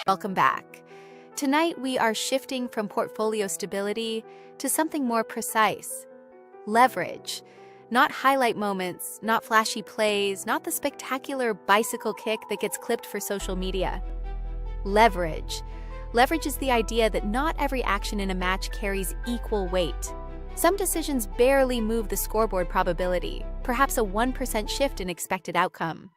Welcome back. Tonight we are shifting from portfolio stability to something more precise. Leverage. Not highlight moments, not flashy plays, not the spectacular bicycle kick that gets clipped for social media. Leverage. Leverage is the idea that not every action in a match carries equal weight. Some decisions barely move the scoreboard probability, perhaps a 1% shift in expected outcome.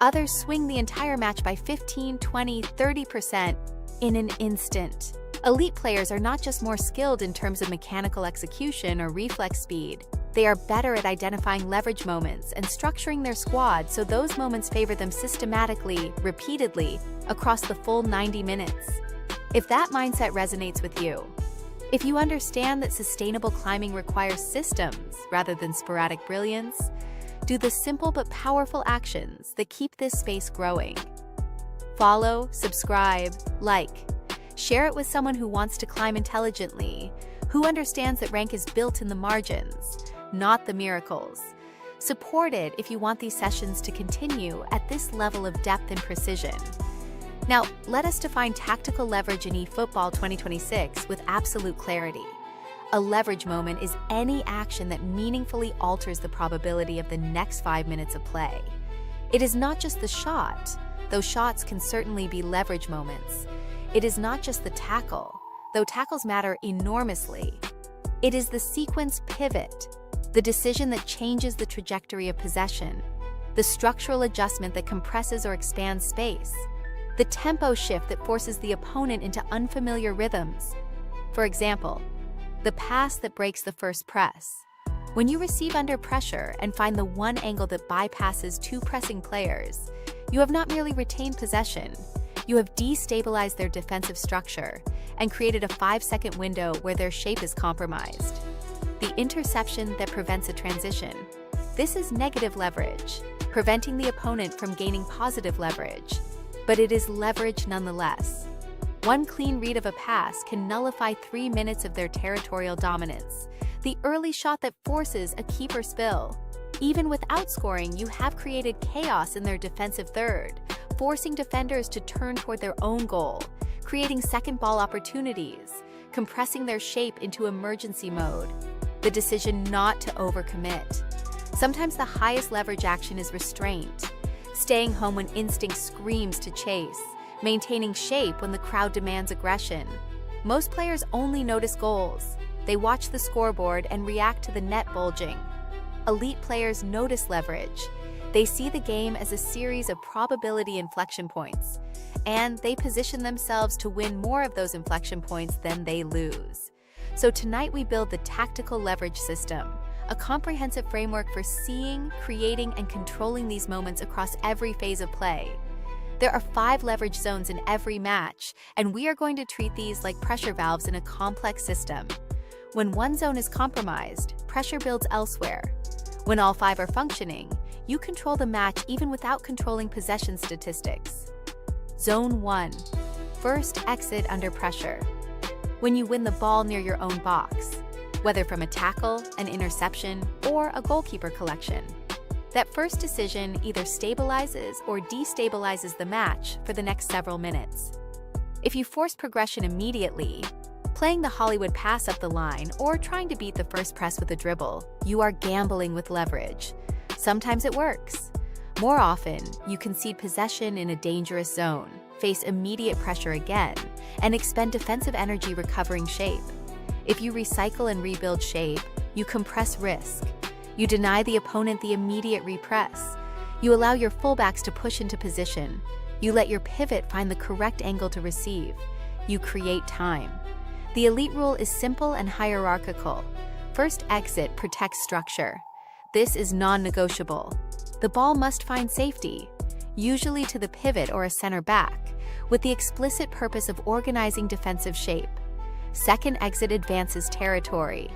Others swing the entire match by 15, 20, 30% in an instant. Elite players are not just more skilled in terms of mechanical execution or reflex speed. They are better at identifying leverage moments and structuring their squad so those moments favor them systematically, repeatedly, across the full 90 minutes. If that mindset resonates with you, if you understand that sustainable climbing requires systems rather than sporadic brilliance, do the simple but powerful actions that keep this space growing. Follow, subscribe, like. Share it with someone who wants to climb intelligently, who understands that rank is built in the margins, not the miracles. Support it if you want these sessions to continue at this level of depth and precision. Now, let us define tactical leverage in eFootball 2026 with absolute clarity. A leverage moment is any action that meaningfully alters the probability of the next 5 minutes of play. It is not just the shot, though shots can certainly be leverage moments. It is not just the tackle, though tackles matter enormously. It is the sequence pivot, the decision that changes the trajectory of possession, the structural adjustment that compresses or expands space, the tempo shift that forces the opponent into unfamiliar rhythms. For example, the pass that breaks the first press. When you receive under pressure and find the one angle that bypasses two pressing players, you have not merely retained possession, you have destabilized their defensive structure and created a 5-second window where their shape is compromised. The interception that prevents a transition. This is negative leverage, preventing the opponent from gaining positive leverage, but it is leverage nonetheless. One clean read of a pass can nullify 3 minutes of their territorial dominance, the early shot that forces a keeper spill. Even without scoring, you have created chaos in their defensive third, forcing defenders to turn toward their own goal, creating second ball opportunities, compressing their shape into emergency mode. The decision not to overcommit. Sometimes the highest leverage action is restraint, staying home when instinct screams to chase, maintaining shape when the crowd demands aggression. Most players only notice goals. They watch the scoreboard and react to the net bulging. Elite players notice leverage. They see the game as a series of probability inflection points, and they position themselves to win more of those inflection points than they lose. So tonight we build the tactical leverage system, a comprehensive framework for seeing, creating, and controlling these moments across every phase of play. There are 5 leverage zones in every match, and we are going to treat these like pressure valves in a complex system. When one zone is compromised, pressure builds elsewhere. When all 5 are functioning, you control the match even without controlling possession statistics. Zone 1. First exit under pressure. When you win the ball near your own box, whether from a tackle, an interception, or a goalkeeper collection. That first decision either stabilizes or destabilizes the match for the next several minutes. If you force progression immediately, playing the Hollywood pass up the line or trying to beat the first press with a dribble, you are gambling with leverage. Sometimes it works. More often, you concede possession in a dangerous zone, face immediate pressure again, and expend defensive energy recovering shape. If you recycle and rebuild shape, you compress risk. You deny the opponent the immediate repress. You allow your fullbacks to push into position. You let your pivot find the correct angle to receive. You create time. The elite rule is simple and hierarchical. First exit protects structure. This is non-negotiable. The ball must find safety, usually to the pivot or a center back, with the explicit purpose of organizing defensive shape. Second exit advances territory.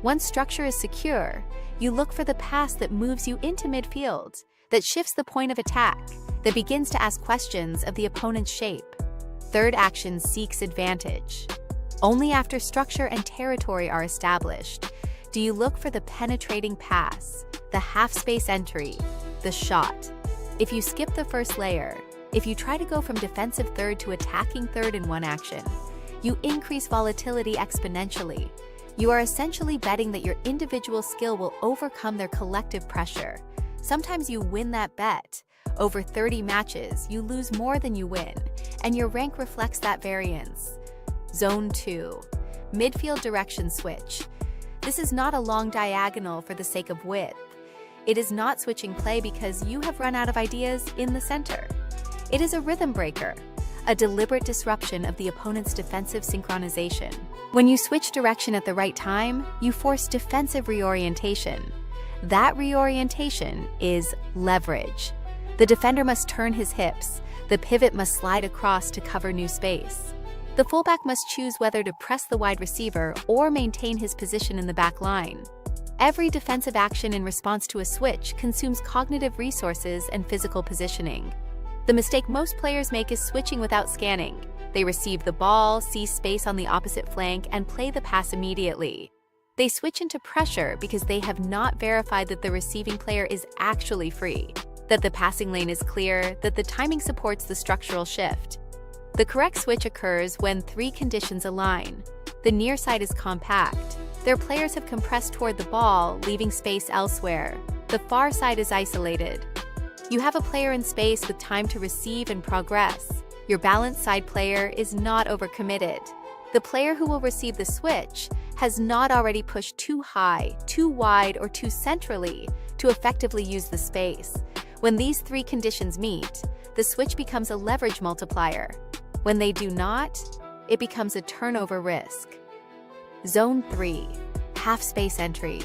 Once structure is secure, you look for the pass that moves you into midfield, that shifts the point of attack, that begins to ask questions of the opponent's shape. Third action seeks advantage. Only after structure and territory are established do you look for the penetrating pass, the half-space entry, the shot. If you skip the first layer, if you try to go from defensive third to attacking third in one action, you increase volatility exponentially. You are essentially betting that your individual skill will overcome their collective pressure. Sometimes you win that bet. Over 30 matches, you lose more than you win, and your rank reflects that variance. Zone 2. Midfield direction switch. This is not a long diagonal for the sake of width. It is not switching play because you have run out of ideas in the center. It is a rhythm breaker, a deliberate disruption of the opponent's defensive synchronization. When you switch direction at the right time, you force defensive reorientation. That reorientation is leverage. The defender must turn his hips. The pivot must slide across to cover new space. The fullback must choose whether to press the wide receiver or maintain his position in the back line. Every defensive action in response to a switch consumes cognitive resources and physical positioning. The mistake most players make is switching without scanning. They receive the ball, see space on the opposite flank, and play the pass immediately. They switch into pressure because they have not verified that the receiving player is actually free, that the passing lane is clear, that the timing supports the structural shift. The correct switch occurs when three conditions align. The near side is compact. Their players have compressed toward the ball, leaving space elsewhere. The far side is isolated. You have a player in space with time to receive and progress. Your balanced side player is not overcommitted. The player who will receive the switch has not already pushed too high, too wide, or too centrally to effectively use the space. When these three conditions meet, the switch becomes a leverage multiplier. When they do not, it becomes a turnover risk. Zone 3. Half-space entry.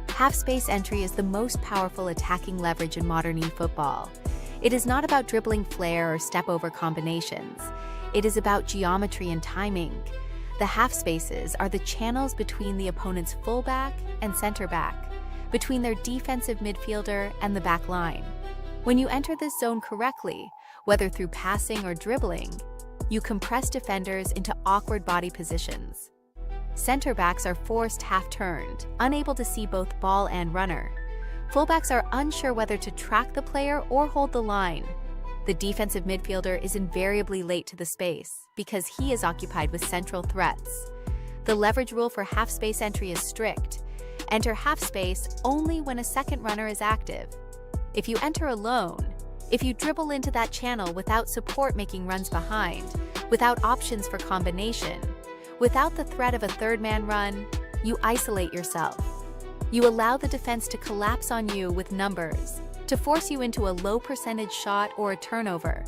Half-space entry is the most powerful attacking leverage in modern eFootball. It is not about dribbling flair or step-over combinations. It is about geometry and timing. The half-spaces are the channels between the opponent's fullback and center-back, between their defensive midfielder and the back line. When you enter this zone correctly, whether through passing or dribbling, you compress defenders into awkward body positions. Center-backs are forced half-turned, unable to see both ball and runner. Fullbacks are unsure whether to track the player or hold the line. The defensive midfielder is invariably late to the space because he is occupied with central threats. The leverage rule for half-space entry is strict. Enter half-space only when a second runner is active. If you enter alone, if you dribble into that channel without support making runs behind, without options for combination, without the threat of a third-man run, you isolate yourself. You allow the defense to collapse on you with numbers, to force you into a low-percentage shot or a turnover.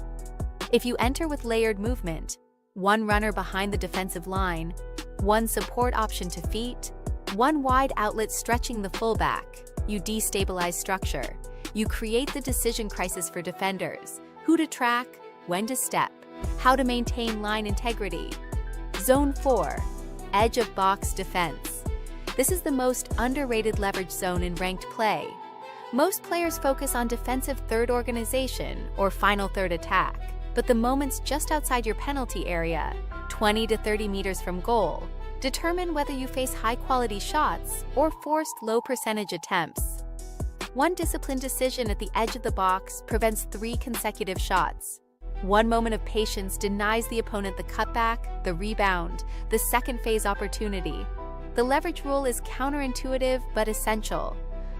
If you enter with layered movement, one runner behind the defensive line, one support option to feet, one wide outlet stretching the fullback, you destabilize structure. You create the decision crisis for defenders: who to track, when to step, how to maintain line integrity. Zone 4. Edge of box defense. This is the most underrated leverage zone in ranked play. Most players focus on defensive third organization or final third attack, but the moments just outside your penalty area, 20 to 30 meters from goal, determine whether you face high-quality shots or forced low-percentage attempts. One disciplined decision at the edge of the box prevents 3 consecutive shots. One moment of patience denies the opponent the cutback, the rebound, the second phase opportunity. The leverage rule is counterintuitive but essential.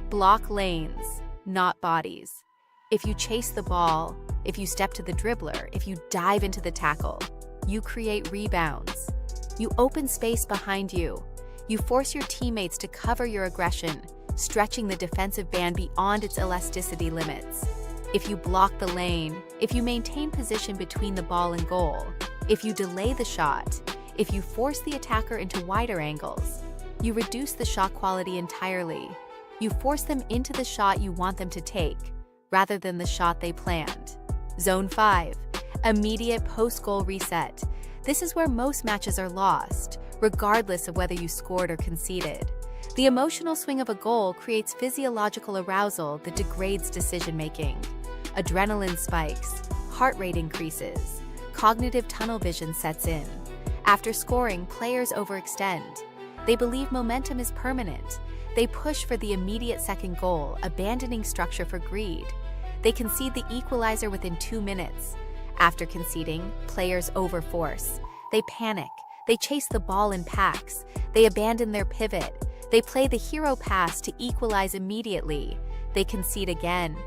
Block lanes, not bodies. If you chase the ball, if you step to the dribbler, if you dive into the tackle, you create rebounds. You open space behind you. You force your teammates to cover your aggression, stretching the defensive band beyond its elasticity limits. If you block the lane, if you maintain position between the ball and goal, if you delay the shot, if you force the attacker into wider angles, you reduce the shot quality entirely. You force them into the shot you want them to take, rather than the shot they planned. Zone 5. Immediate post-goal reset. This is where most matches are lost, regardless of whether you scored or conceded. The emotional swing of a goal creates physiological arousal that degrades decision-making. Adrenaline spikes, heart rate increases, cognitive tunnel vision sets in. After scoring, players overextend. They believe momentum is permanent. They push for the immediate second goal, abandoning structure for greed. They concede the equalizer within 2 minutes. After conceding, players overforce. They panic. They chase the ball in packs. They abandon their pivot. They play the hero pass to equalize immediately. They concede again.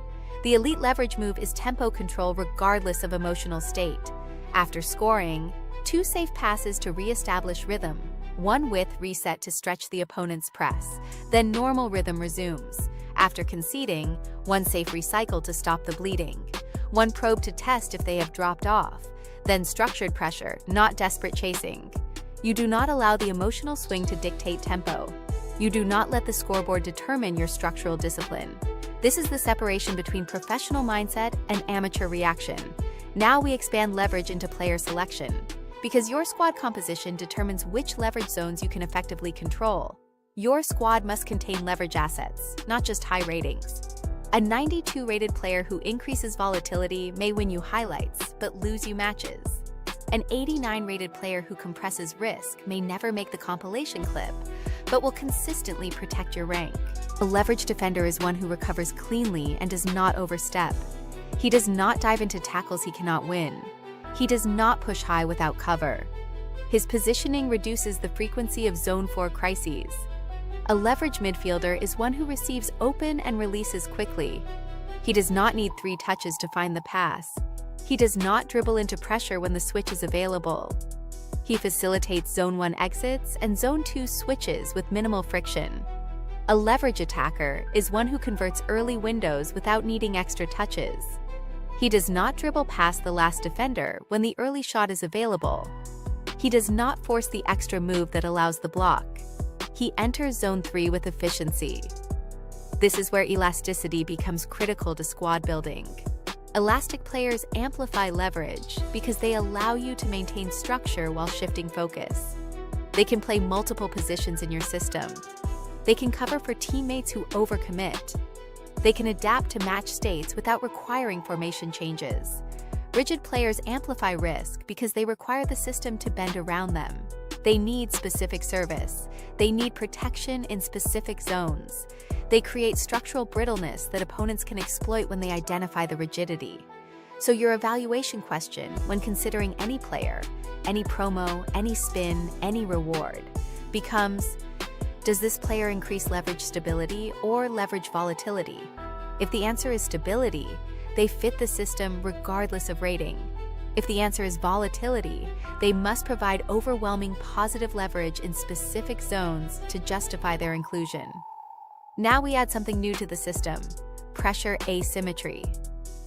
The elite leverage move is tempo control regardless of emotional state. After scoring, 2 safe passes to re-establish rhythm, 1 width reset to stretch the opponent's press, then normal rhythm resumes. After conceding, 1 safe recycle to stop the bleeding, 1 probe to test if they have dropped off, then structured pressure, not desperate chasing. You do not allow the emotional swing to dictate tempo. You do not let the scoreboard determine your structural discipline. This is the separation between professional mindset and amateur reaction. Now we expand leverage into player selection, because your squad composition determines which leverage zones you can effectively control. Your squad must contain leverage assets, not just high ratings. A 92 rated player who increases volatility may win you highlights, but lose you matches. An 89 rated player who compresses risk may never make the compilation clip, but will consistently protect your rank. A leverage defender is one who recovers cleanly and does not overstep. He does not dive into tackles he cannot win. He does not push high without cover. His positioning reduces the frequency of Zone 4 crises. A leverage midfielder is one who receives open and releases quickly. He does not need 3 touches to find the pass. He does not dribble into pressure when the switch is available. He facilitates Zone 1 exits and Zone 2 switches with minimal friction. A leverage attacker is one who converts early windows without needing extra touches. He does not dribble past the last defender when the early shot is available. He does not force the extra move that allows the block. He enters Zone 3 with efficiency. This is where elasticity becomes critical to squad building. Elastic players amplify leverage because they allow you to maintain structure while shifting focus. They can play multiple positions in your system. They can cover for teammates who overcommit. They can adapt to match states without requiring formation changes. Rigid players amplify risk because they require the system to bend around them. They need specific service. They need protection in specific zones. They create structural brittleness that opponents can exploit when they identify the rigidity. So your evaluation question when considering any player, any promo, any spin, any reward, becomes, does this player increase leverage stability or leverage volatility? If the answer is stability, they fit the system regardless of rating. If the answer is volatility, they must provide overwhelming positive leverage in specific zones to justify their inclusion. Now we add something new to the system: pressure asymmetry.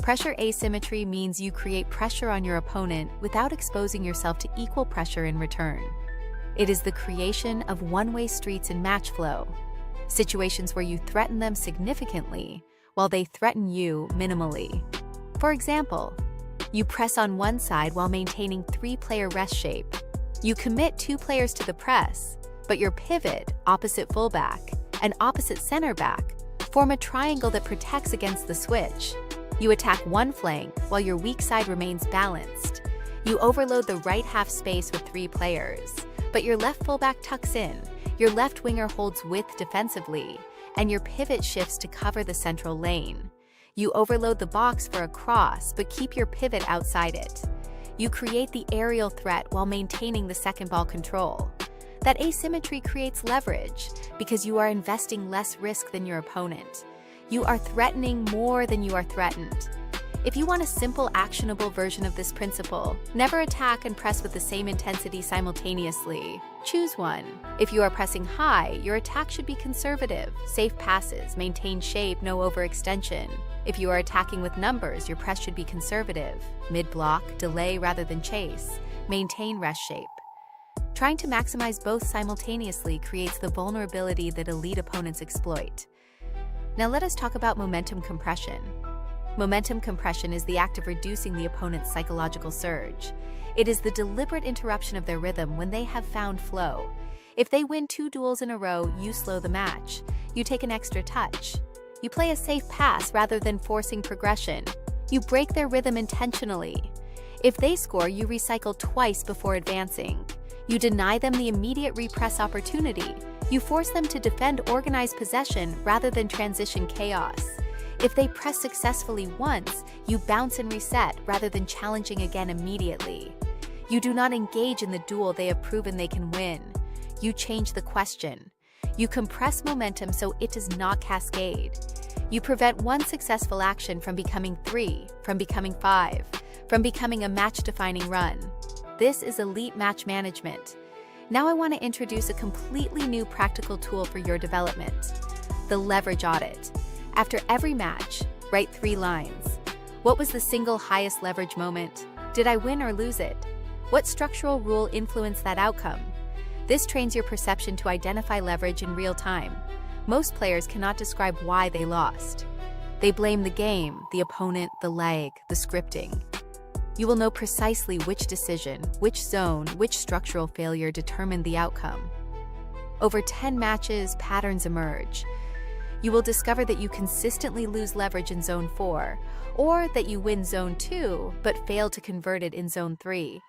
Pressure asymmetry means you create pressure on your opponent without exposing yourself to equal pressure in return. It is the creation of one-way streets in match flow, situations where you threaten them significantly while they threaten you minimally. For example, you press on one side while maintaining 3-player rest shape. You commit 2 players to the press, but your pivot, opposite fullback, and opposite center back form a triangle that protects against the switch. You attack one flank while your weak side remains balanced. You overload the right half space with 3 players, but your left fullback tucks in, your left winger holds width defensively, and your pivot shifts to cover the central lane. You overload the box for a cross, but keep your pivot outside it. You create the aerial threat while maintaining the second ball control. That asymmetry creates leverage because you are investing less risk than your opponent. You are threatening more than you are threatened. If you want a simple, actionable version of this principle, never attack and press with the same intensity simultaneously. Choose one. If you are pressing high, your attack should be conservative, safe passes, maintain shape, no overextension. If you are attacking with numbers, your press should be conservative, mid-block, delay rather than chase, maintain rest shape. Trying to maximize both simultaneously creates the vulnerability that elite opponents exploit. Now let us talk about momentum compression. Momentum compression is the act of reducing the opponent's psychological surge. It is the deliberate interruption of their rhythm when they have found flow. If they win 2 duels in a row, you slow the match. You take an extra touch. You play a safe pass rather than forcing progression. You break their rhythm intentionally. If they score, you recycle twice before advancing. You deny them the immediate repress opportunity. You force them to defend organized possession rather than transition chaos. If they press successfully once, you bounce and reset rather than challenging again immediately. You do not engage in the duel they have proven they can win. You change the question. You compress momentum so it does not cascade. You prevent one successful action from becoming 3, from becoming 5, from becoming a match-defining run. This is elite match management. Now I want to introduce a completely new practical tool for your development: the leverage audit. After every match, write 3 lines. What was the single highest leverage moment? Did I win or lose it? What structural rule influenced that outcome? This trains your perception to identify leverage in real time. Most players cannot describe why they lost. They blame the game, the opponent, the lag, the scripting. You will know precisely which decision, which zone, which structural failure determined the outcome. Over 10 matches, patterns emerge. You will discover that you consistently lose leverage in Zone 4, or that you win Zone 2 but fail to convert it in Zone 3.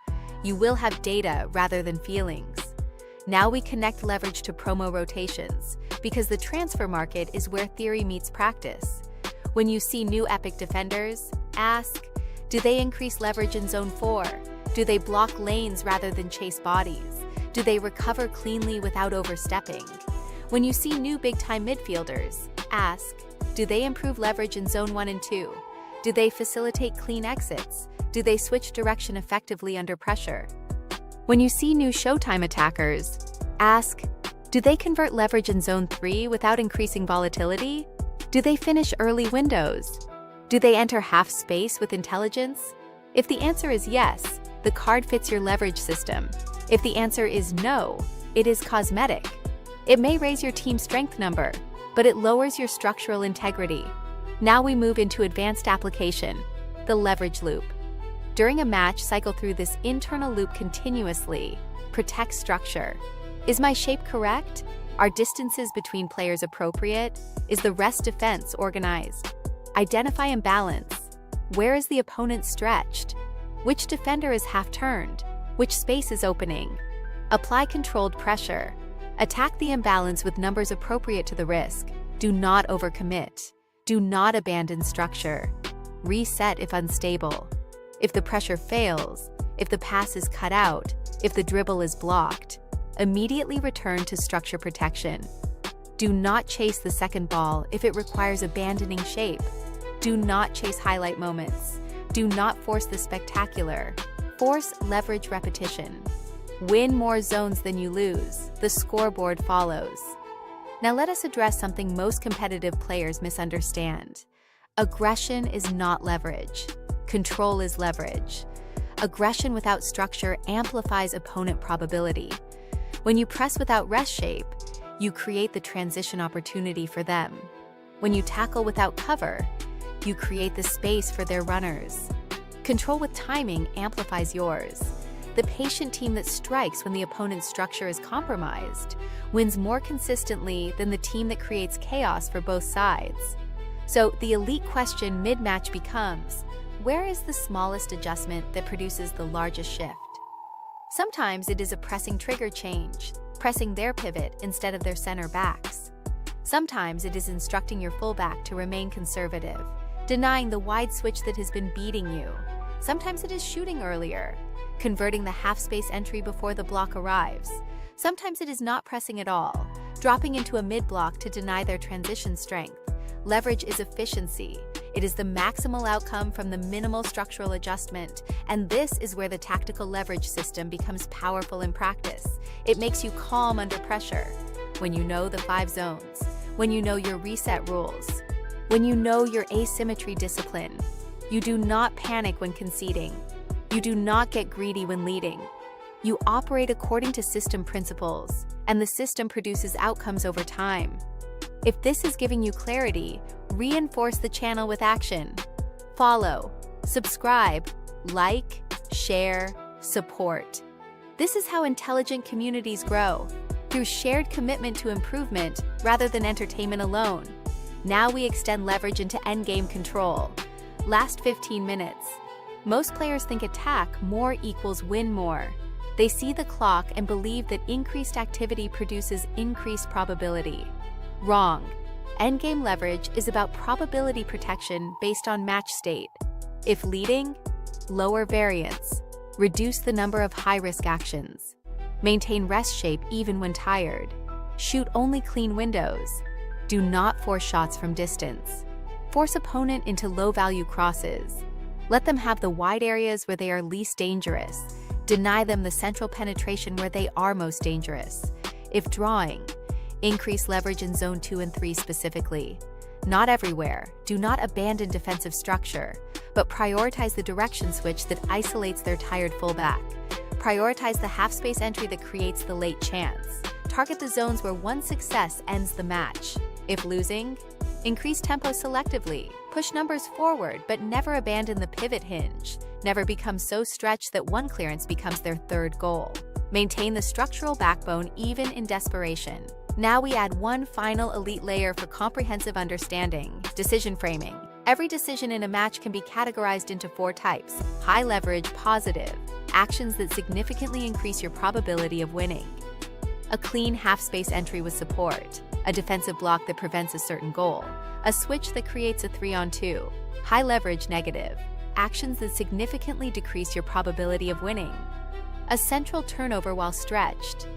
You will have data rather than feelings. Now we connect leverage to promo rotations, because the transfer market is where theory meets practice. When you see new epic defenders, ask, do they increase leverage in Zone 4? Do they block lanes rather than chase bodies? Do they recover cleanly without overstepping? When you see new big-time midfielders, ask, do they improve leverage in Zone 1 and 2? Do they facilitate clean exits? Do they switch direction effectively under pressure? When you see new Showtime attackers, ask, do they convert leverage in Zone 3 without increasing volatility? Do they finish early windows? Do they enter half space with intelligence? If the answer is yes, the card fits your leverage system. If the answer is no, it is cosmetic. It may raise your team strength number, but it lowers your structural integrity. Now we move into advanced application, the leverage loop. During a match, cycle through this internal loop continuously. Protect structure. Is my shape correct? Are distances between players appropriate? Is the rest defense organized? Identify imbalance. Where is the opponent stretched? Which defender is half-turned? Which space is opening? Apply controlled pressure. Attack the imbalance with numbers appropriate to the risk. Do not overcommit. Do not abandon structure. Reset if unstable. If the pressure fails, if the pass is cut out, if the dribble is blocked, immediately return to structure protection. Do not chase the second ball if it requires abandoning shape. Do not chase highlight moments. Do not force the spectacular. Force leverage repetition. Win more zones than you lose. The scoreboard follows. Now let us address something most competitive players misunderstand. Aggression is not leverage. Control is leverage. Aggression without structure amplifies opponent probability. When you press without rest shape, you create the transition opportunity for them. When you tackle without cover, you create the space for their runners. Control with timing amplifies yours. The patient team that strikes when the opponent's structure is compromised wins more consistently than the team that creates chaos for both sides. So the elite question mid-match becomes, where is the smallest adjustment that produces the largest shift? Sometimes it is a pressing trigger change, pressing their pivot instead of their center backs. Sometimes it is instructing your fullback to remain conservative, denying the wide switch that has been beating you. Sometimes it is shooting earlier, converting the half-space entry before the block arrives. Sometimes it is not pressing at all, dropping into a mid-block to deny their transition strength. Leverage is efficiency. It is the maximal outcome from the minimal structural adjustment, and this is where the tactical leverage system becomes powerful in practice. It makes you calm under pressure. When you know the 5 zones, when you know your reset rules, when you know your asymmetry discipline, you do not panic when conceding. You do not get greedy when leading. You operate according to system principles, and the system produces outcomes over time. If this is giving you clarity, reinforce the channel with action. Follow, subscribe, like, share, support. This is how intelligent communities grow, through shared commitment to improvement rather than entertainment alone. Now we extend leverage into endgame control. Last 15 minutes. Most players think attack more equals win more. They see the clock and believe that increased activity produces increased probability. Wrong. Endgame leverage is about probability protection based on match state. If leading, lower variance. Reduce the number of high-risk actions. Maintain rest shape even when tired. Shoot only clean windows. Do not force shots from distance. Force opponent into low-value crosses. Let them have the wide areas where they are least dangerous. Deny them the central penetration where they are most dangerous. If drawing, increase leverage in zone 2 and 3 specifically. Not everywhere. Do not abandon defensive structure, but prioritize the direction switch that isolates their tired fullback. Prioritize the half-space entry that creates the late chance. Target the zones where one success ends the match. If losing, increase tempo selectively. Push numbers forward, but never abandon the pivot hinge. Never become so stretched that one clearance becomes their third goal. Maintain the structural backbone even in desperation. Now we add one final elite layer for comprehensive understanding: decision framing. Every decision in a match can be categorized into 4 types: high leverage, positive, actions that significantly increase your probability of winning; a clean half-space entry with support; a defensive block that prevents a certain goal; a switch that creates a 3-on-2. High leverage, negative, actions that significantly decrease your probability of winning; a central turnover while stretched;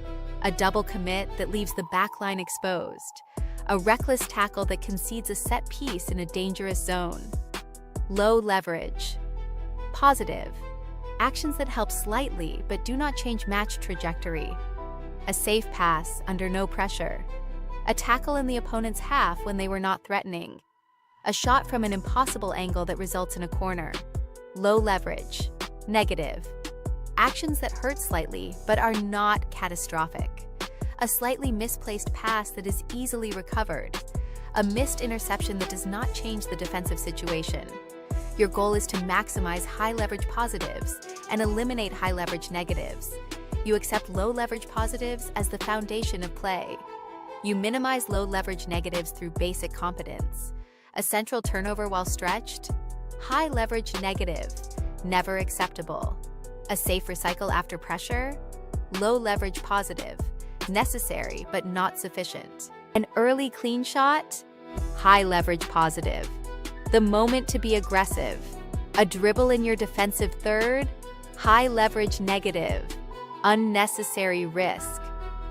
a double commit that leaves the back line exposed; a reckless tackle that concedes a set piece in a dangerous zone. Low leverage, positive, actions that help slightly but do not change match trajectory; a safe pass under no pressure; a tackle in the opponent's half when they were not threatening; a shot from an impossible angle that results in a corner. Low leverage, negative, actions that hurt slightly but are not catastrophic; a slightly misplaced pass that is easily recovered; a missed interception that does not change the defensive situation. Your goal is to maximize high leverage positives and eliminate high leverage negatives. You accept low leverage positives as the foundation of play. You minimize low leverage negatives through basic competence: a central turnover while stretched, high leverage negative, never acceptable; a safe recycle after pressure, low leverage positive, necessary but not sufficient; an early clean shot, high leverage positive, the moment to be aggressive; a dribble in your defensive third, high leverage negative, unnecessary risk.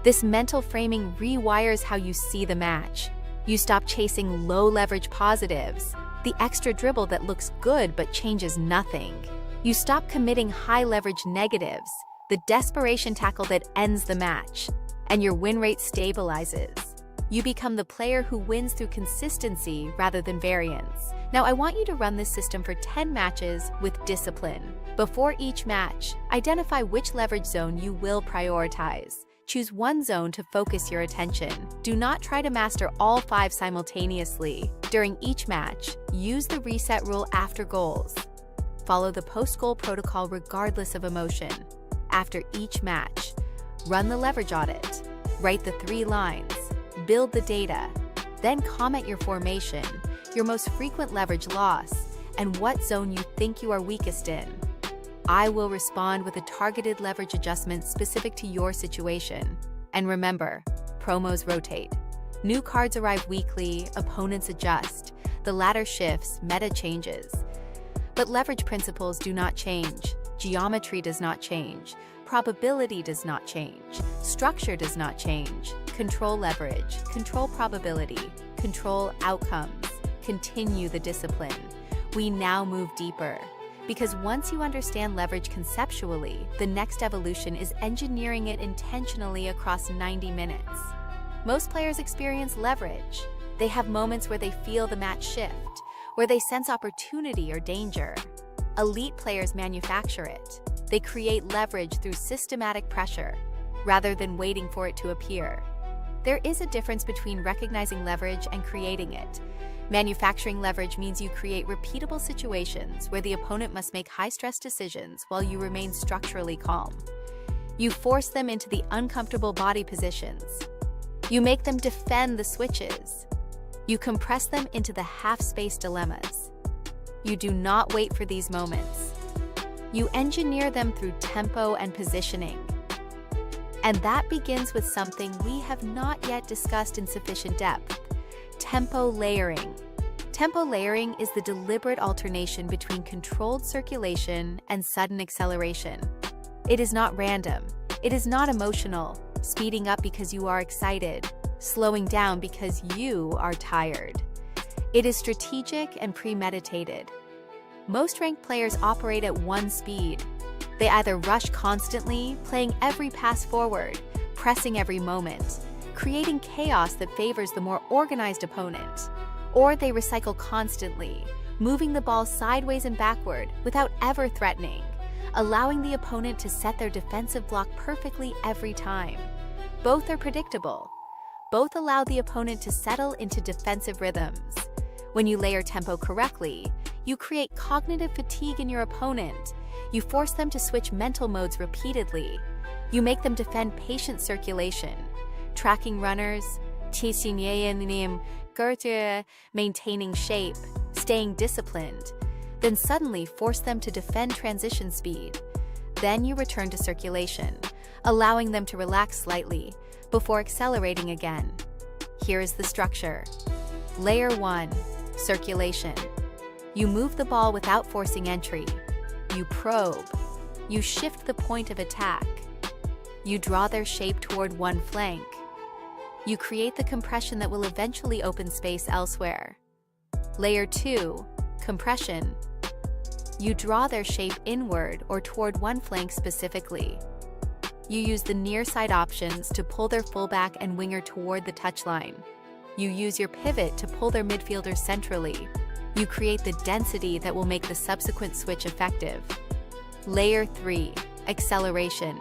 This mental framing rewires how you see the match. You stop chasing low leverage positives, the extra dribble that looks good but changes nothing. You stop committing high leverage negatives, the desperation tackle that ends the match, and your win rate stabilizes. You become the player who wins through consistency rather than variance. Now I want you to run this system for 10 matches with discipline. Before each match, identify which leverage zone you will prioritize. Choose one zone to focus your attention. Do not try to master all 5 simultaneously. During each match, use the reset rule after goals. Follow the post-goal protocol regardless of emotion. After each match, run the leverage audit. Write the 3 lines. Build the data. Then comment your formation, your most frequent leverage loss, and what zone you think you are weakest in. I will respond with a targeted leverage adjustment specific to your situation. And remember, promos rotate. New cards arrive weekly, opponents adjust. The ladder shifts, meta changes. But leverage principles do not change. Geometry does not change. Probability does not change. Structure does not change. Control leverage, control probability, control outcomes. Continue the discipline. We now move deeper. Because once you understand leverage conceptually, the next evolution is engineering it intentionally across 90 minutes. Most players experience leverage. They have moments where they feel the match shift, where they sense opportunity or danger. Elite players manufacture it. They create leverage through systematic pressure, rather than waiting for it to appear. There is a difference between recognizing leverage and creating it. Manufacturing leverage means you create repeatable situations where the opponent must make high-stress decisions while you remain structurally calm. You force them into the uncomfortable body positions. You make them defend the switches. You compress them into the half-space dilemmas. You do not wait for these moments. You engineer them through tempo and positioning. And that begins with something we have not yet discussed in sufficient depth: tempo layering. Tempo layering is the deliberate alternation between controlled circulation and sudden acceleration. It is not random. It is not emotional, speeding up because you are excited, slowing down because you are tired. It is strategic and premeditated. Most ranked players operate at one speed. They either rush constantly, playing every pass forward, pressing every moment, creating chaos that favors the more organized opponent, or they recycle constantly, moving the ball sideways and backward without ever threatening, allowing the opponent to set their defensive block perfectly every time. Both are predictable. Both allow the opponent to settle into defensive rhythms. When you layer tempo correctly, you create cognitive fatigue in your opponent. You force them to switch mental modes repeatedly. You make them defend patient circulation, tracking runners, maintaining shape, staying disciplined. Then suddenly force them to defend transition speed. Then you return to circulation, allowing them to relax slightly before accelerating again. Here is the structure. Layer 1. Circulation. You move the ball without forcing entry. You probe. You shift the point of attack. You draw their shape toward one flank. You create the compression that will eventually open space elsewhere. Layer 2. Compression. You draw their shape inward or toward one flank specifically. You use the near side options to pull their fullback and winger toward the touchline. You use your pivot to pull their midfielders centrally. You create the density that will make the subsequent switch effective. Layer 3. Acceleration.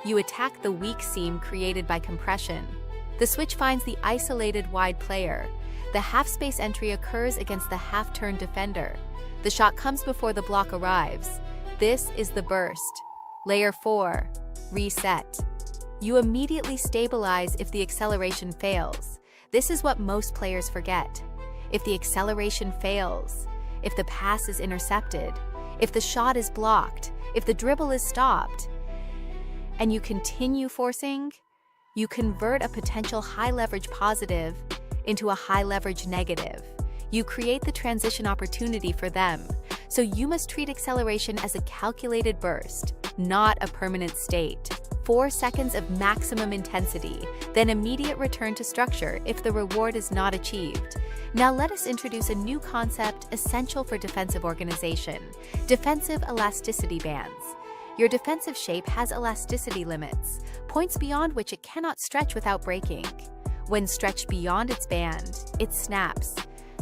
You attack the weak seam created by compression. The switch finds the isolated wide player. The half-space entry occurs against the half-turn defender. The shot comes before the block arrives. This is the burst. Layer 4. Reset. You immediately stabilize if the acceleration fails. This is what most players forget. If the acceleration fails, if the pass is intercepted, if the shot is blocked, if the dribble is stopped, and you continue forcing, you convert a potential high-leverage positive into a high-leverage negative. You create the transition opportunity for them. So you must treat acceleration as a calculated burst, not a permanent state. 4 seconds of maximum intensity, then immediate return to structure if the reward is not achieved. Now let us introduce a new concept essential for defensive organization: defensive elasticity bands. Your defensive shape has elasticity limits, points beyond which it cannot stretch without breaking. When stretched beyond its band, it snaps.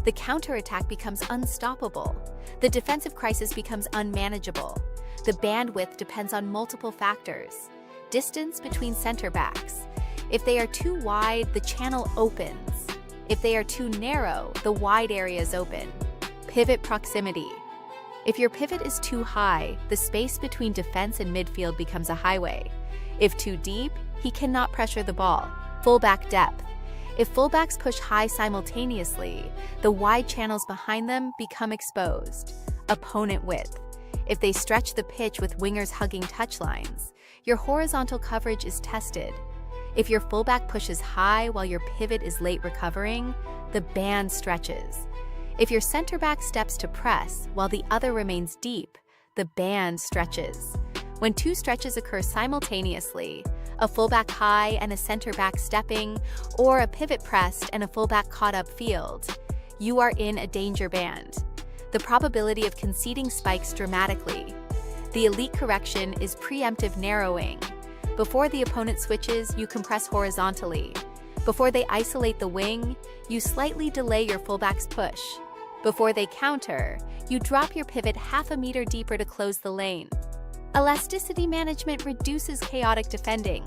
The counterattack becomes unstoppable. The defensive crisis becomes unmanageable. The bandwidth depends on multiple factors. Distance between center backs. If they are too wide, the channel opens. If they are too narrow, the wide area is open. Pivot proximity. If your pivot is too high, the space between defense and midfield becomes a highway. If too deep, he cannot pressure the ball. Fullback depth. If fullbacks push high simultaneously, the wide channels behind them become exposed. Opponent width. If they stretch the pitch with wingers hugging touchlines, your horizontal coverage is tested. If your fullback pushes high while your pivot is late recovering, the band stretches. If your center back steps to press while the other remains deep, the band stretches. When two stretches occur simultaneously, a fullback high and a center back stepping, or a pivot pressed and a fullback caught upfield, you are in a danger band. The probability of conceding spikes dramatically. The elite correction is preemptive narrowing. Before the opponent switches, you compress horizontally. Before they isolate the wing, you slightly delay your fullback's push. Before they counter, you drop your pivot half a meter deeper to close the lane. Elasticity management reduces chaotic defending.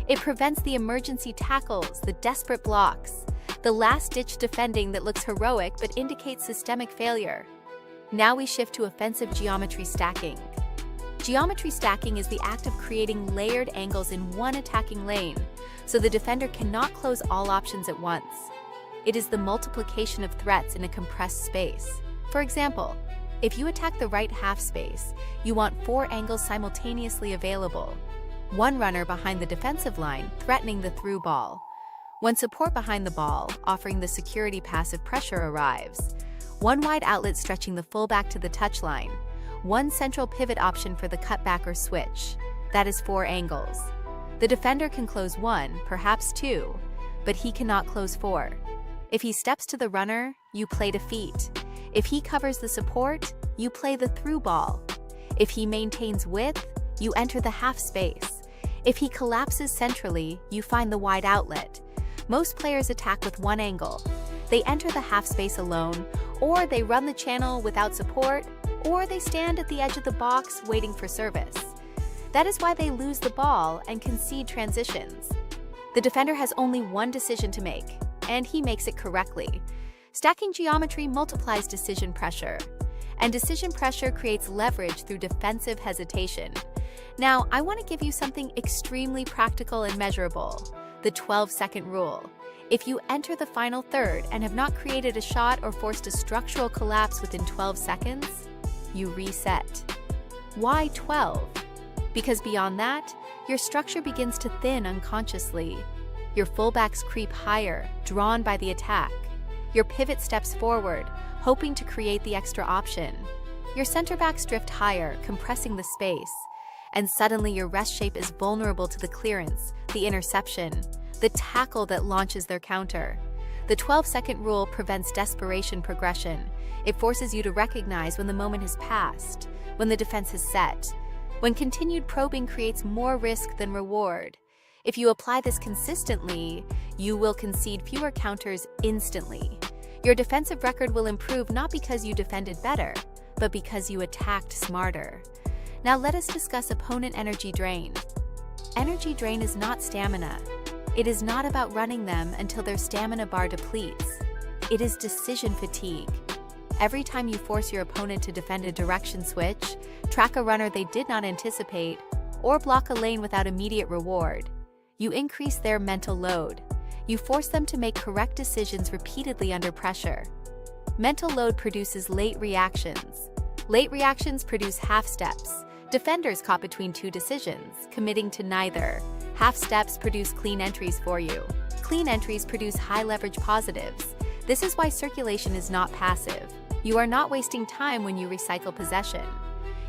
It prevents the emergency tackles, the desperate blocks, the last-ditch defending that looks heroic but indicates systemic failure. Now we shift to offensive geometry stacking. Geometry stacking is the act of creating layered angles in one attacking lane, so the defender cannot close all options at once. It is the multiplication of threats in a compressed space. For example, If you attack the right half space, you want 4 angles simultaneously available. One runner behind the defensive line, threatening the through ball. One support behind the ball, offering the security passive pressure arrives. One wide outlet stretching the fullback to the touchline. One central pivot option for the cutback or switch. That is 4 angles. The defender can close 1, perhaps 2, but he cannot close 4. If he steps to the runner, you play to feet. If he covers the support, you play the through ball. If he maintains width, you enter the half space. If he collapses centrally, you find the wide outlet. Most players attack with 1 angle. They enter the half space alone, or they run the channel without support, or they stand at the edge of the box waiting for service. That is why they lose the ball and concede transitions. The defender has only one decision to make, and he makes it correctly. Stacking geometry multiplies decision pressure, and decision pressure creates leverage through defensive hesitation. Now, I want to give you something extremely practical and measurable: the 12-second rule. If you enter the final third and have not created a shot or forced a structural collapse within 12 seconds, you reset. Why 12? Because beyond that, your structure begins to thin unconsciously. Your fullbacks creep higher, drawn by the attack. Your pivot steps forward, hoping to create the extra option. Your center backs drift higher, compressing the space. And suddenly your rest shape is vulnerable to the clearance, the interception, the tackle that launches their counter. The 12-second rule prevents desperation progression. It forces you to recognize when the moment has passed, when the defense has set, when continued probing creates more risk than reward. If you apply this consistently, you will concede fewer counters instantly. Your defensive record will improve not because you defended better, but because you attacked smarter. Now let us discuss opponent energy drain. Energy drain is not stamina. It is not about running them until their stamina bar depletes. It is decision fatigue. Every time you force your opponent to defend a direction switch, track a runner they did not anticipate, or block a lane without immediate reward, you increase their mental load. You force them to make correct decisions repeatedly under pressure. Mental load produces late reactions. Late reactions produce half steps. Defenders caught between 2 decisions, committing to neither. Half steps produce clean entries for you. Clean entries produce high leverage positives. This is why circulation is not passive. You are not wasting time when you recycle possession.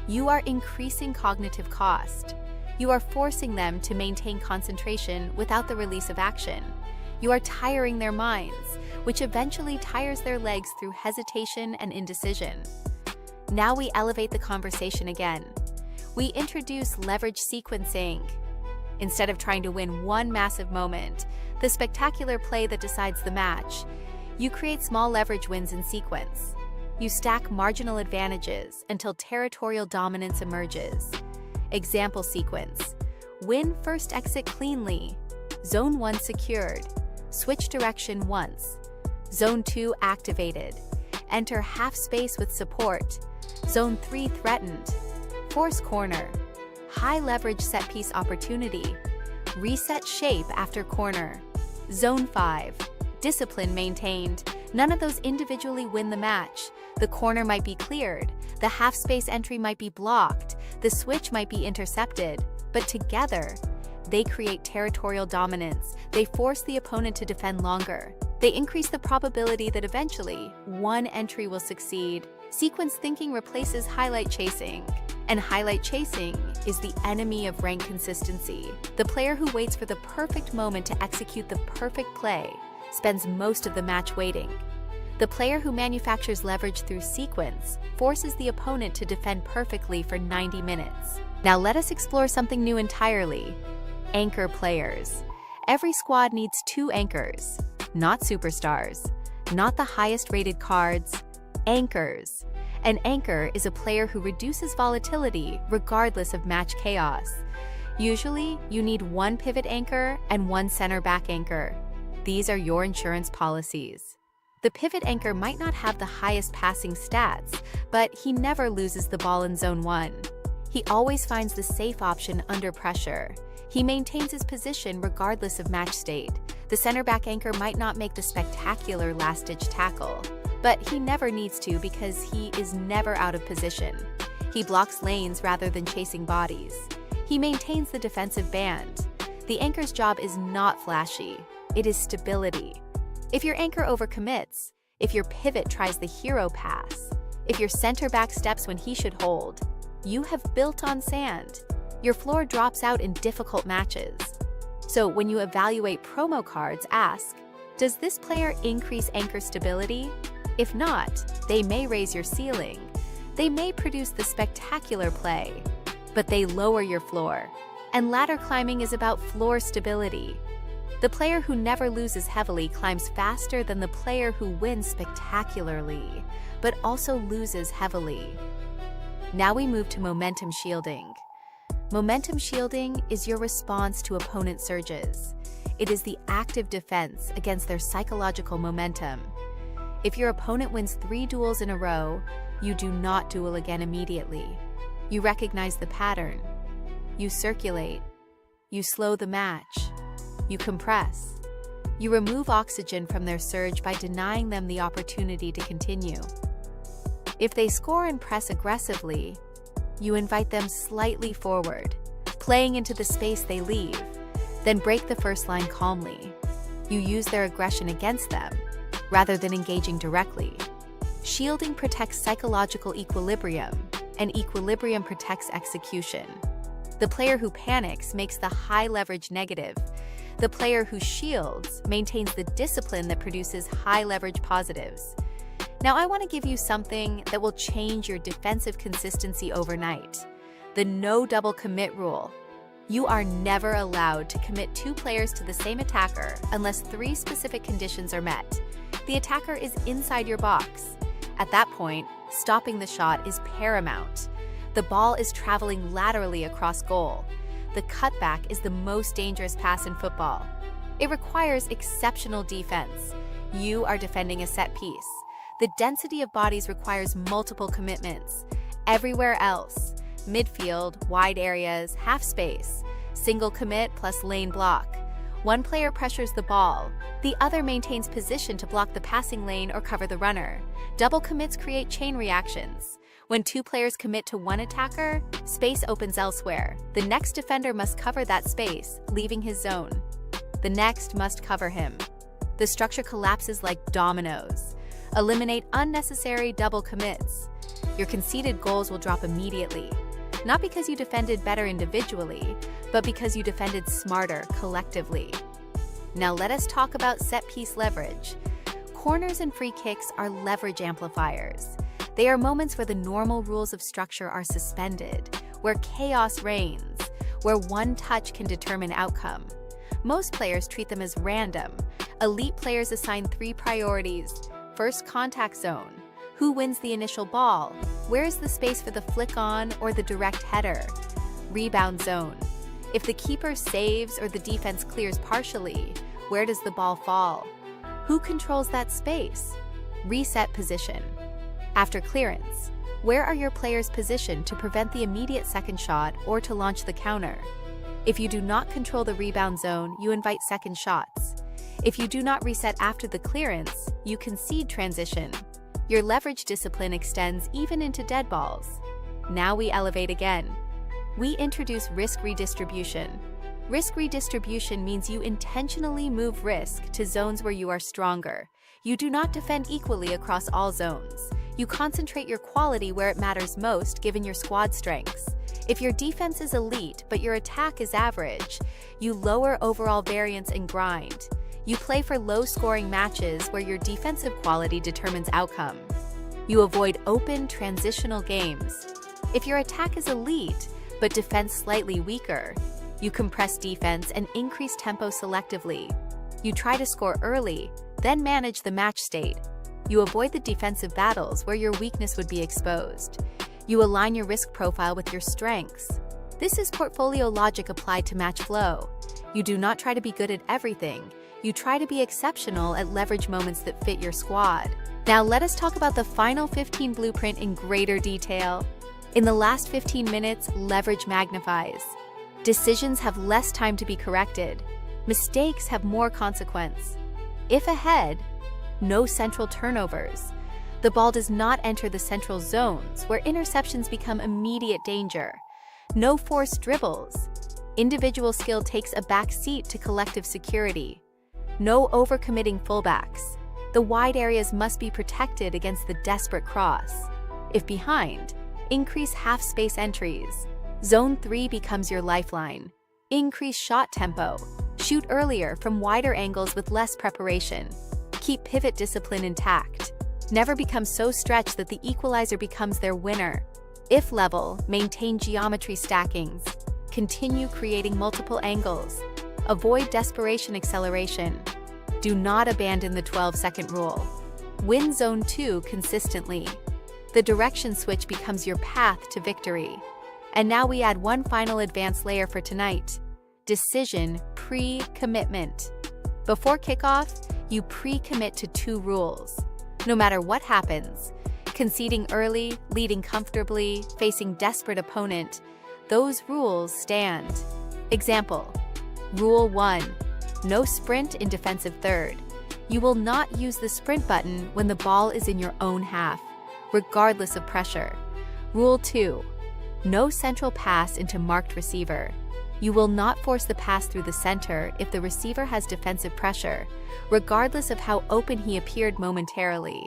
You are increasing cognitive cost. You are forcing them to maintain concentration without the release of action. You are tiring their minds, which eventually tires their legs through hesitation and indecision. Now we elevate the conversation again. We introduce leverage sequencing. Instead of trying to win one massive moment, the spectacular play that decides the match, you create small leverage wins in sequence. You stack marginal advantages until territorial dominance emerges. Example sequence: win first exit cleanly, Zone 1 secured, switch direction once, Zone 2 activated, enter half space with support, Zone 3 threatened, force corner, high leverage set piece opportunity, reset shape after corner, Zone 5, discipline maintained. None of those individually win the match. The corner might be cleared, the half space entry might be blocked, the switch might be intercepted, but together, they create territorial dominance. They force the opponent to defend longer. They increase the probability that eventually, one entry will succeed. Sequence thinking replaces highlight chasing. And highlight chasing is the enemy of rank consistency. The player who waits for the perfect moment to execute the perfect play spends most of the match waiting. The player who manufactures leverage through sequence forces the opponent to defend perfectly for 90 minutes. Now let us explore something new entirely: anchor players. Every squad needs 2 anchors, not superstars, not the highest rated cards, anchors. An anchor is a player who reduces volatility regardless of match chaos. Usually, you need 1 pivot anchor and 1 center back anchor. These are your insurance policies. The pivot anchor might not have the highest passing stats, but he never loses the ball in Zone 1. He always finds the safe option under pressure. He maintains his position regardless of match state. The center back anchor might not make the spectacular last-ditch tackle, But he never needs to because he is never out of position. He blocks lanes rather than chasing bodies. He maintains the defensive band. The anchor's job is not flashy. It is stability. If your anchor overcommits, if your pivot tries the hero pass, if your center back steps when he should hold, you have built on sand. Your floor drops out in difficult matches. So when you evaluate promo cards, ask, does this player increase anchor stability? If not, they may raise your ceiling. They may produce the spectacular play, but they lower your floor. And ladder climbing is about floor stability. The player who never loses heavily climbs faster than the player who wins spectacularly, but also loses heavily. Now we move to momentum shielding. Momentum shielding is your response to opponent surges. It is the active defense against their psychological momentum. If your opponent wins 3 duels in a row, you do not duel again immediately. You recognize the pattern. You circulate. You slow the match. You compress. You remove oxygen from their surge by denying them the opportunity to continue. If they score and press aggressively, you invite them slightly forward, playing into the space they leave, then break the first line calmly. You use their aggression against them, rather than engaging directly. Shielding protects psychological equilibrium, and equilibrium protects execution. The player who panics makes the high leverage negative. The player who shields maintains the discipline that produces high leverage positives. Now I want to give you something that will change your defensive consistency overnight. The no double commit rule. You are never allowed to commit 2 players to the same attacker unless 3 specific conditions are met. The attacker is inside your box. At that point, stopping the shot is paramount. The ball is traveling laterally across goal. The cutback is the most dangerous pass in football. It requires exceptional defense. You are defending a set piece. The density of bodies requires multiple commitments. Everywhere else, midfield, wide areas, half space, single commit plus lane block. One player pressures the ball. The other maintains position to block the passing lane or cover the runner. Double commits create chain reactions. When 2 players commit to one attacker, space opens elsewhere. The next defender must cover that space, leaving his zone. The next must cover him. The structure collapses like dominoes. Eliminate unnecessary double commits. Your conceded goals will drop immediately. Not because you defended better individually, but because you defended smarter collectively. Now let us talk about set-piece leverage. Corners and free kicks are leverage amplifiers. They are moments where the normal rules of structure are suspended, where chaos reigns, where one touch can determine outcome. Most players treat them as random. Elite players assign 3 priorities. First, contact zone. Who wins the initial ball? Where is the space for the flick-on or the direct header? Rebound zone. If the keeper saves or the defense clears partially, where does the ball fall? Who controls that space? Reset position. After clearance, where are your players positioned to prevent the immediate second shot or to launch the counter? If you do not control the rebound zone, you invite second shots. If you do not reset after the clearance, you concede transition. Your leverage discipline extends even into dead balls. Now we elevate again. We introduce risk redistribution. Risk redistribution means you intentionally move risk to zones where you are stronger. You do not defend equally across all zones. You concentrate your quality where it matters most given your squad strengths. If your defense is elite but your attack is average, you lower overall variance and grind. You play for low-scoring matches where your defensive quality determines outcome. You avoid open, transitional games. If your attack is elite but defense slightly weaker, you compress defense and increase tempo selectively. You try to score early, then manage the match state. You avoid the defensive battles where your weakness would be exposed. You align your risk profile with your strengths. This is portfolio logic applied to match flow. You do not try to be good at everything. You try to be exceptional at leverage moments that fit your squad. Now let us talk about the final 15 blueprint in greater detail. In the last 15 minutes, leverage magnifies. Decisions have less time to be corrected. Mistakes have more consequence. If ahead, no central turnovers. The ball does not enter the central zones, where interceptions become immediate danger. No forced dribbles. Individual skill takes a back seat to collective security. No overcommitting fullbacks. The wide areas must be protected against the desperate cross. If behind, increase half-space entries. Zone 3 becomes your lifeline. Increase shot tempo. Shoot earlier from wider angles with less preparation. Keep pivot discipline intact. Never become so stretched that the equalizer becomes their winner. If level, maintain geometry stackings. Continue creating multiple angles. Avoid desperation acceleration. Do not abandon the 12-second rule. Win Zone 2 consistently. The direction switch becomes your path to victory. And now we add one final advanced layer for tonight. Decision pre-commitment. Before kickoff, you pre-commit to 2 rules. No matter what happens, conceding early, leading comfortably, facing desperate opponent, those rules stand. Example, Rule 1. No sprint in defensive third. You will not use the sprint button when the ball is in your own half, regardless of pressure. Rule 2. No central pass into marked receiver. You will not force the pass through the center if the receiver has defensive pressure, regardless of how open he appeared momentarily.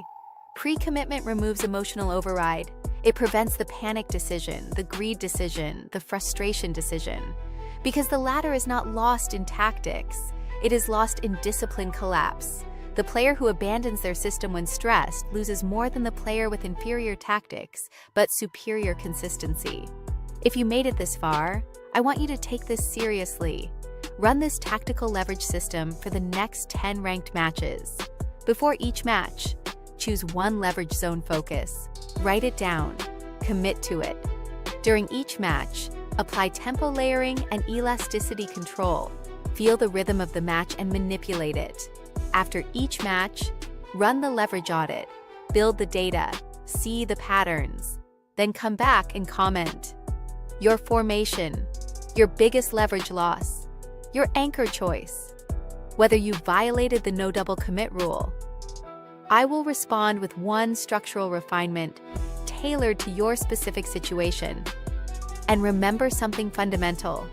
Pre-commitment removes emotional override. It prevents the panic decision, the greed decision, the frustration decision. Because the latter is not lost in tactics, it is lost in discipline collapse. The player who abandons their system when stressed loses more than the player with inferior tactics, but superior consistency. If you made it this far, I want you to take this seriously. Run this tactical leverage system for the next 10 ranked matches. Before each match, choose one leverage zone focus. Write it down. Commit to it. During each match, apply tempo layering and elasticity control. Feel the rhythm of the match and manipulate it. After each match, run the leverage audit. Build the data. See the patterns. Then come back and comment. Your formation. Your biggest leverage loss. Your anchor choice. Whether you violated the no double commit rule. I will respond with one structural refinement tailored to your specific situation. And remember something fundamental.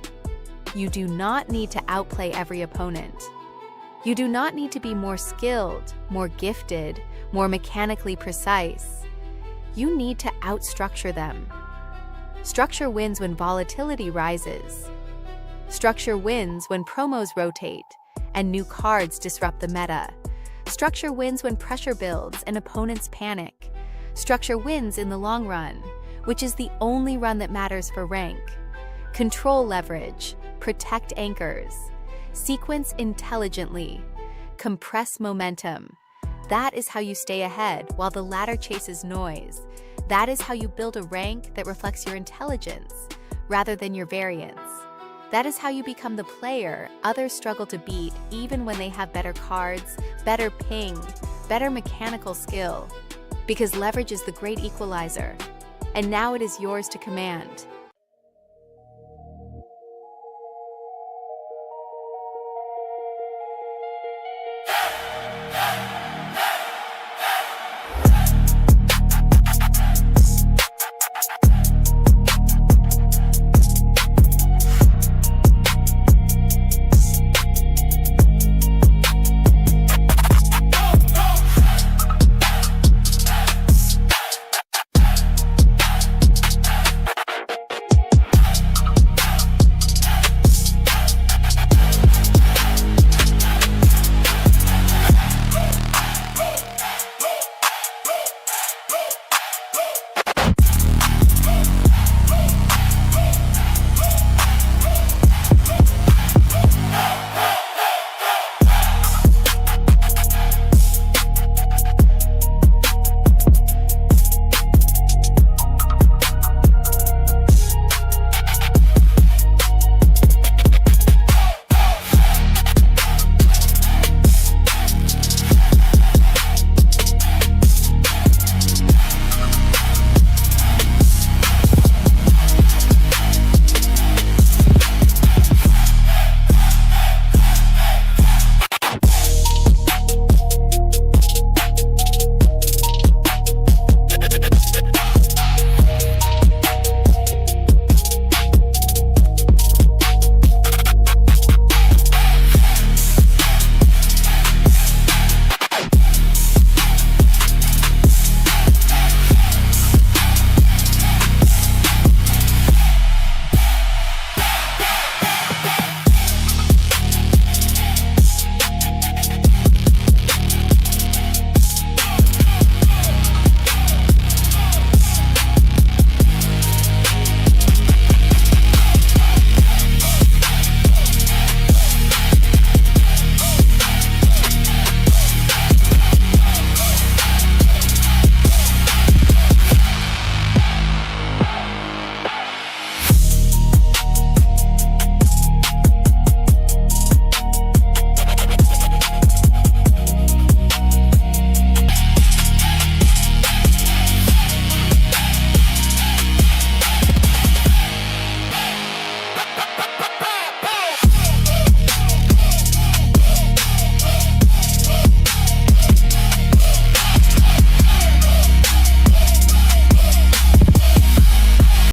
You do not need to outplay every opponent. You do not need to be more skilled, more gifted, more mechanically precise. You need to outstructure them. Structure wins when volatility rises. Structure wins when promos rotate and new cards disrupt the meta. Structure wins when pressure builds and opponents panic. Structure wins in the long run, which is the only run that matters for rank. Control leverage, protect anchors, sequence intelligently, compress momentum. That is how you stay ahead while the ladder chases noise. That is how you build a rank that reflects your intelligence rather than your variance. That is how you become the player others struggle to beat even when they have better cards, better ping, better mechanical skill. Because leverage is the great equalizer. And now it is yours to command.